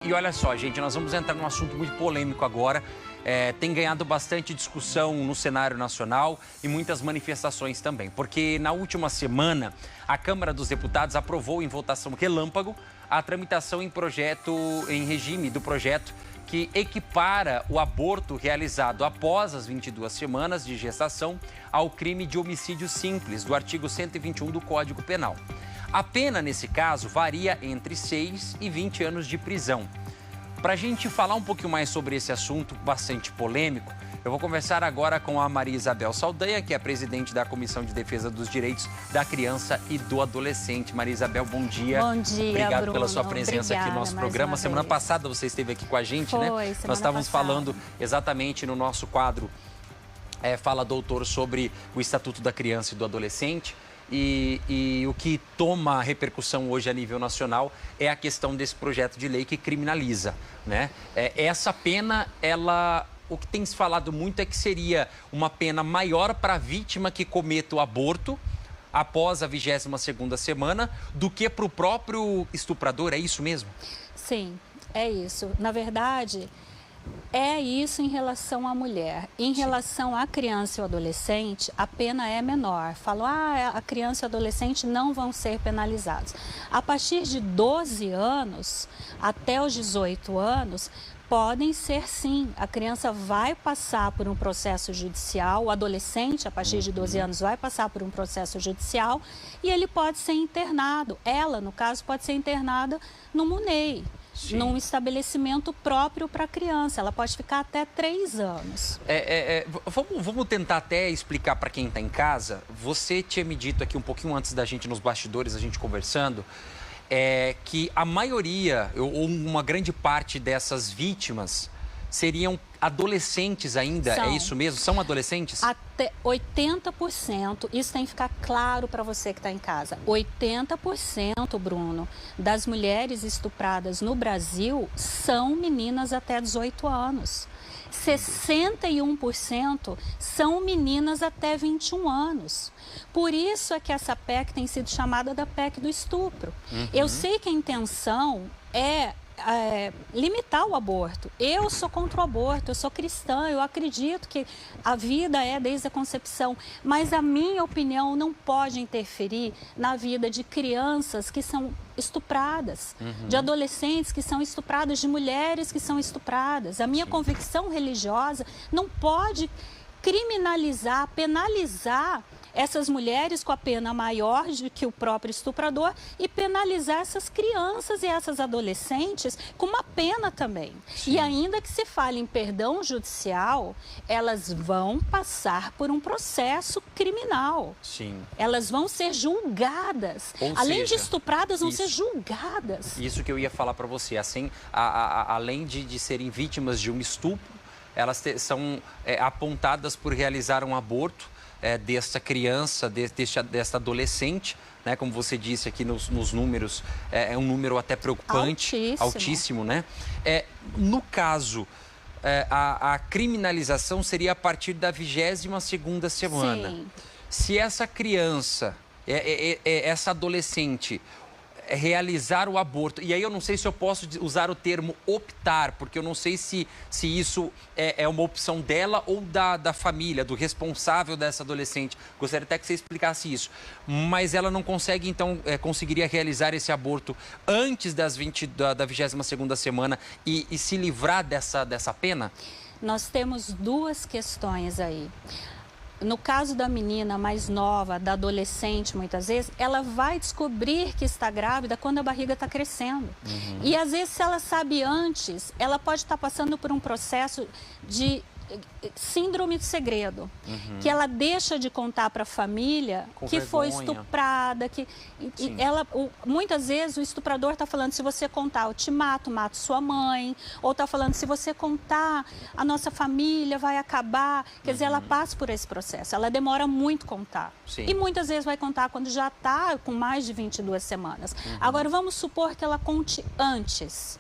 E olha só, gente, nós vamos entrar num assunto muito polêmico agora. Tem ganhado bastante discussão no cenário nacional e muitas manifestações também. Porque na última semana, a Câmara dos Deputados aprovou em votação relâmpago a tramitação em regime do projeto que equipara o aborto realizado após as 22 semanas de gestação ao crime de homicídio simples, do artigo 121 do Código Penal. A pena, nesse caso, varia entre 6 e 20 anos de prisão. Para a gente falar um pouquinho mais sobre esse assunto bastante polêmico, eu vou conversar agora com a Maria Isabel Saldanha, que é presidente da Comissão de Defesa dos Direitos da Criança e do Adolescente. Maria Isabel, bom dia. Bom dia, Obrigado Bruno. pela sua presença aqui no nosso programa. Semana passada você esteve aqui com a gente, né? Nós estávamos falando exatamente no nosso quadro Fala Doutor sobre o Estatuto da Criança e do Adolescente. E o que toma repercussão hoje a nível nacional é a questão desse projeto de lei que criminaliza, né? Essa pena, o que tem se falado muito é que seria uma pena maior para a vítima que cometa o aborto após a 22ª semana do que para o próprio estuprador. É isso mesmo? Sim, é isso. Na verdade, é isso em relação à mulher. Em relação à criança e ao adolescente, a pena é menor. Falam, a criança e o adolescente não vão ser penalizados. A partir de 12 anos até os 18 anos, podem ser sim. A criança vai passar por um processo judicial, o adolescente, a partir de 12 anos, vai passar por um processo judicial e ele pode ser internado. Ela, no caso, pode ser internada no MUNEI. Sim. Num estabelecimento próprio para a criança. Ela pode ficar até 3 anos. Vamos tentar até explicar para quem está em casa. Você tinha me dito aqui um pouquinho antes da gente, nos bastidores, a gente conversando, que a maioria, ou uma grande parte dessas vítimas seriam adolescentes ainda, é isso mesmo? São adolescentes? Até 80%, isso tem que ficar claro para você que está em casa. 80%, Bruno, das mulheres estupradas no Brasil são meninas até 18 anos. 61% são meninas até 21 anos. Por isso é que essa PEC tem sido chamada da PEC do estupro. Eu sei que a intenção é limitar o aborto. Eu sou contra o aborto, eu sou cristã, eu acredito que a vida é desde a concepção, mas a minha opinião não pode interferir na vida de crianças que são estupradas, de adolescentes que são estupradas, de mulheres que são estupradas. A minha convicção religiosa não pode criminalizar, penalizar essas mulheres com a pena maior do que o próprio estuprador e penalizar essas crianças e essas adolescentes com uma pena também. Sim. E ainda que se fale em perdão judicial, elas vão passar por um processo criminal. Sim. Elas vão ser julgadas. Além de estupradas, vão ser julgadas. Isso que eu ia falar para você. Assim, além de serem vítimas de um estupro, elas são apontadas por realizar um aborto dessa criança, desta adolescente, né? Como você disse aqui nos números, é um número até preocupante, altíssimo, né? No caso, a criminalização seria a partir da 22ª semana. Sim. Se essa criança, essa adolescente, realizar o aborto, e aí eu não sei se eu posso usar o termo optar, porque eu não sei se isso é uma opção dela ou da família, do responsável dessa adolescente. Gostaria até que você explicasse isso. Mas ela não consegue, então, conseguiria realizar esse aborto antes da 22ª semana e se livrar dessa pena? Nós temos duas questões aí. No caso da menina mais nova, da adolescente, muitas vezes, ela vai descobrir que está grávida quando a barriga está crescendo. E, às vezes, se ela sabe antes, ela pode estar passando por um processo de síndrome do segredo, que ela deixa de contar para a família que foi estuprada, muitas vezes o estuprador está falando, se você contar eu te mato, mato sua mãe, ou está falando, se você contar a nossa família vai acabar, quer dizer, ela passa por esse processo, ela demora muito contar. Sim. E muitas vezes vai contar quando já está com mais de 22 semanas. Agora, vamos supor que ela conte antes.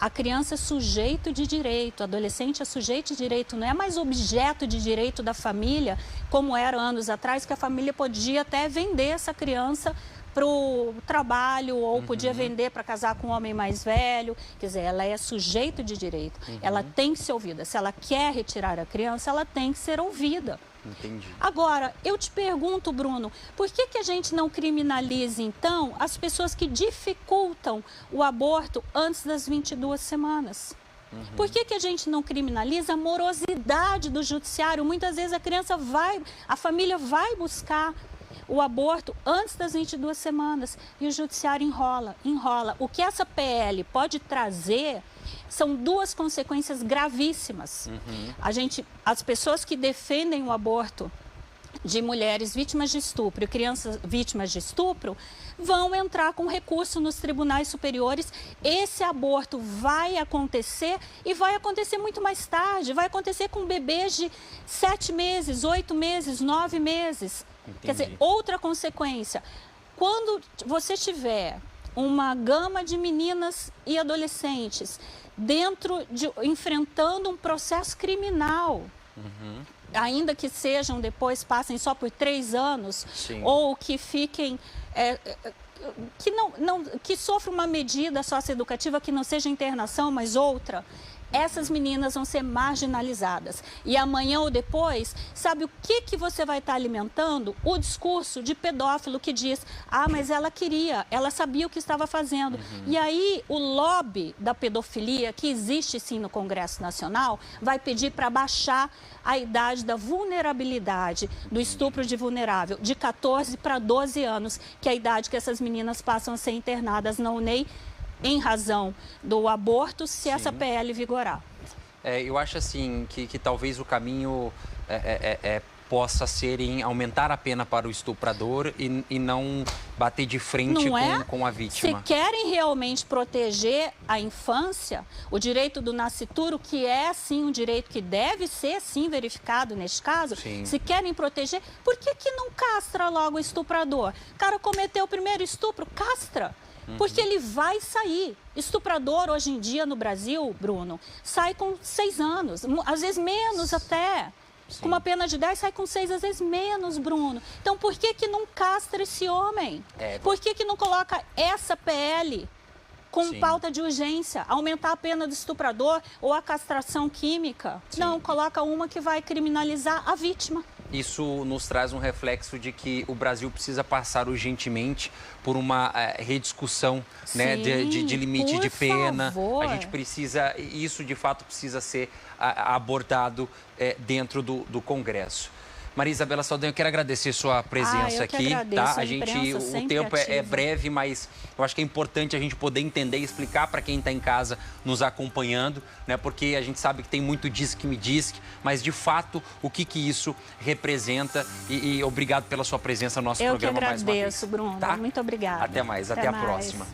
A criança é sujeito de direito, o adolescente é sujeito de direito, não é mais objeto de direito da família, como era anos atrás, que a família podia até vender essa criança para o trabalho ou podia vender para casar com um homem mais velho. Quer dizer, ela é sujeito de direito. Ela tem que ser ouvida. Se ela quer retirar a criança, ela tem que ser ouvida. Entendi. Agora, eu te pergunto, Bruno, por que a gente não criminaliza, então, as pessoas que dificultam o aborto antes das 22 semanas? Por que a gente não criminaliza a morosidade do judiciário? Muitas vezes a família vai buscar o aborto antes das 22 semanas e o judiciário enrola. O que essa PL pode trazer são duas consequências gravíssimas. As pessoas que defendem o aborto de mulheres vítimas de estupro e crianças vítimas de estupro vão entrar com recurso nos tribunais superiores. Esse aborto vai acontecer e vai acontecer muito mais tarde. Vai acontecer com bebês de 7 meses, 8 meses, 9 meses. Entendi. Quer dizer, outra consequência. Quando você tiver uma gama de meninas e adolescentes enfrentando um processo criminal, ainda que passem só por 3 anos, Sim. ou que fiquem, que sofram uma medida socioeducativa que não seja internação, mas outra, essas meninas vão ser marginalizadas. E amanhã ou depois, sabe o que você vai estar alimentando? O discurso de pedófilo que diz, mas ela queria, ela sabia o que estava fazendo. E aí o lobby da pedofilia, que existe sim no Congresso Nacional, vai pedir para baixar a idade da vulnerabilidade, do estupro de vulnerável, de 14 para 12 anos, que é a idade que essas meninas passam a ser internadas na UNEI, em razão do aborto, se essa PL vigorar. Eu acho assim que talvez o caminho possa ser em aumentar a pena para o estuprador e não bater de frente com a vítima. Se querem realmente proteger a infância, o direito do nascituro, que é sim um direito que deve ser sim verificado neste caso, se querem proteger, por que não castra logo o estuprador? O cara cometeu o primeiro estupro, castra. Porque ele vai sair. Estuprador, hoje em dia, no Brasil, Bruno, sai com 6 anos, às vezes menos até. Com uma pena de 10, sai com 6, às vezes menos, Bruno. Então, por que não castra esse homem? Por que não coloca essa PL com pauta de urgência? Aumentar a pena do estuprador ou a castração química? Não, coloca uma que vai criminalizar a vítima. Isso nos traz um reflexo de que o Brasil precisa passar urgentemente por uma rediscussão, né, de limite de pena. Favor. A gente precisa, isso de fato precisa ser abordado dentro do Congresso. Maria Isabela Saldanha, eu quero agradecer sua presença aqui. Tá? O tempo é breve, mas eu acho que é importante a gente poder entender e explicar para quem está em casa nos acompanhando, né? Porque a gente sabe que tem muito diz que me diz, mas de fato o que isso representa. E obrigado pela sua presença no nosso programa mais uma vez. Eu que agradeço, Bruno. Tá? Muito obrigada. Até mais, até a próxima.